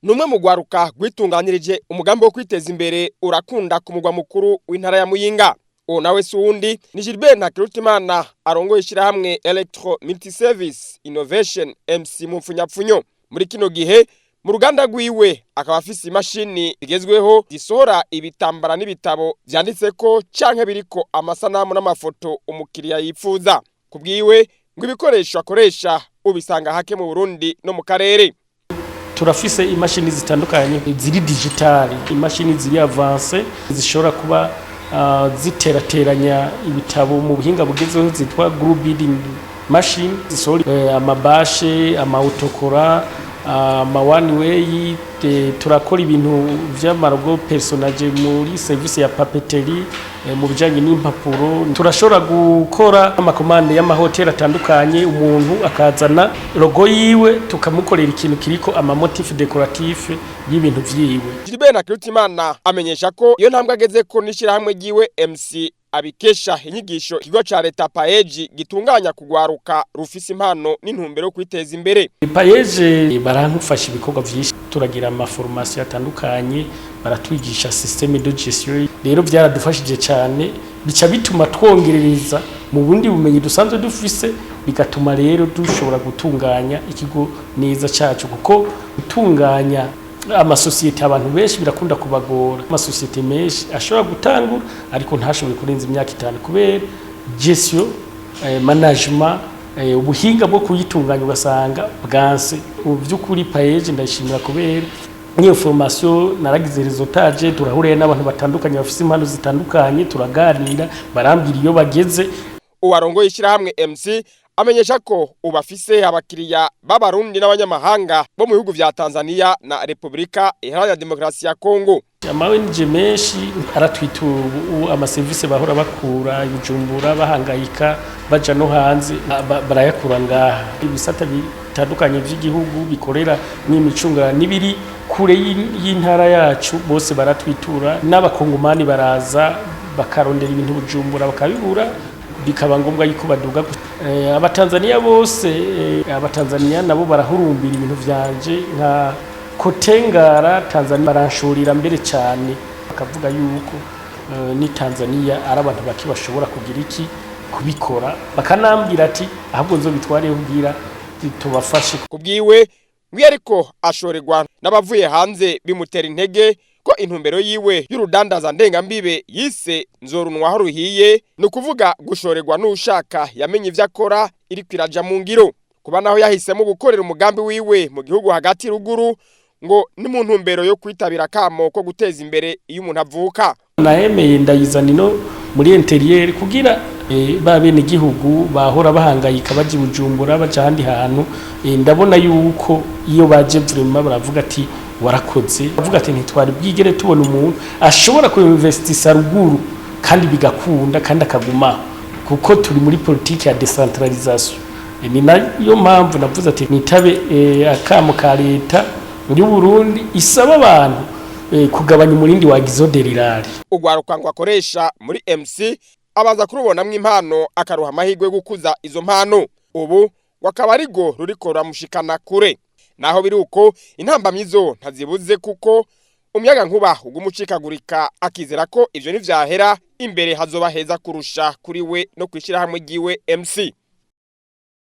numwe mu rwaruka rwitunganirije umugambi wo kwiteza imbere urakunda ku mugwa mukuru w'intara ya Muyinga. O nawe suundi ni Gilbert Ntakarutimana arongoye ishirahamwe Electro Multi Service Innovation EMSI mu mfunyapfunyo. Muri kino gihe mu ruganda rwiwe akaba afise imashini igezweho zisohora ibitambara n'ibitabo vyanditseko canke biriko amasanamu n'amafoto umukiriya yifuza. Kubwiwe ngo ibikoresho akoresha ubisanga hake mu Burundi no mu karere. Turafise imashini zitandukanye ziri digitali, imashini ziri avance zishobora kuba ziterateranya ibitabo mu buhinga bugezweho zitwa group bidding machine, zisohora amabashe, amautokora, ama one way. Turakora ibintu vy'amarogo personage muri service ya papeterie mu bijanye n'impapuro. Turashobora gukora amakomande y'amahoteli atandukanye, umuntu akazana logo yiwe tukamukorera ikintu kiriko ama motif decoratif y'ibintu vyiwe. Gilbert Ntakarutimana amenyesha ko iyo ntambwe ageze ko nishirahamwe giwe EMSI abikesha inyigisho ikigo ca leta paeji gitunganya kugwaruka rufise impano n'intumbero yo kwiteza imbere. Paeji barankufasha ibikorwa vyinshi, turagira ama formation atandukanye, baratwigisha systeme de gestion. Rero byaradufashije cyane, bica bituma twongerereza mu bundi bumenyi dusanzwe dufise, bigatuma rero dushobora gutunganya ikigo neza cyacu, kuko gutunganya amasosiyete abantu benshi birakunda kubagora. Amasosiyete menshi ashobora gutangura ariko ntashobore kurenza imyaka 5 kubera gestion, management, ubuhinga bwo kuyitunganya ugasanga bwanse. Mu by'ukuri paeji ndashimira kubera niyo formation naragize resultage, turahuriye n'abantu batandukanye bafise impano zitandukanye, turaganira barambira iyo bageze. Uwarongoye ishirahamwe EMSI amenyesha ko ubafise abakiriya b'abarundi n'abanyamahanga bo mu bihugu vya Tanzania na Republika Iharanira Demokarasi ya Kongo. Amawenje menshi aratwitura ama service bahora bakura Bujumbura bahangayika baja no hanze barayakura ngaha. Ibisata bitandukanye by'igihugu bikorera n'imicunga nibiri kure y'intara yacu bose baratwitura, n'abakongomani baraza bakarondera ibintu Bujumbura bakabibura, bikaba ngombwa yuko baduga. Abatanzania bose, abatanzania nabo barahurumbira ibintu vyanje nka Kotengara Tanzania, baranshurira mbere cyane bakavuga yuko ni Tanzania ari abantu bakibashobora kugira iki kubikora, bakanambira ati ahubwo nzo bitware ubwira tubafashe. Kubwiwe ngwi ariko ashorerwa n'abavuye hanze bimutera intege ko intumbero yiwe y'urudandaza ndengambibe yise nzorunwa haruhiye, no kuvuga gushorerwa n'ushaka yamenye ivyo akora iri kwiraja mu ngiro. Kuba naho yahisemo gukorera umugambi wiwe mu gihugu hagati ruguru ngo ni mu ntumbero yo kwitabira kamo ko guteza imbere iyo umuntu avuka. Nahemeye ndayizana ino muri interieur kugira babene igihugu bahora bahangayika baje Bujumbura baje handi hantu, ndabona yuko iyo baje vraiment baravuga ati warakoze, bavuga ati ntitwari bwigere tubona umuntu ashobora kuinvestisa ruguru kandi bigakunda kandi akaguma, kuko turi muri politique ya decentralisation. Ni nayo mpamvu navuze ati nitabe akamo ka leta muri Burundi isaba abantu kugabanya umurindi wa gizoderirari. Ugwaruka ngo akoresha muri EMSI abaza kurubonamwe impano akaruha amahirwe gukuza izo mpano. Ubu wakaba arigo ruriko ramushikana kure. Naho biri uko intambamyizo ntazibuze, kuko umyaga nkuba ugumucikagurika, akizera ko ivyo nivyahera imbere hazoba heza kurusha kuri we no kwishira hamwe giwe EMSI.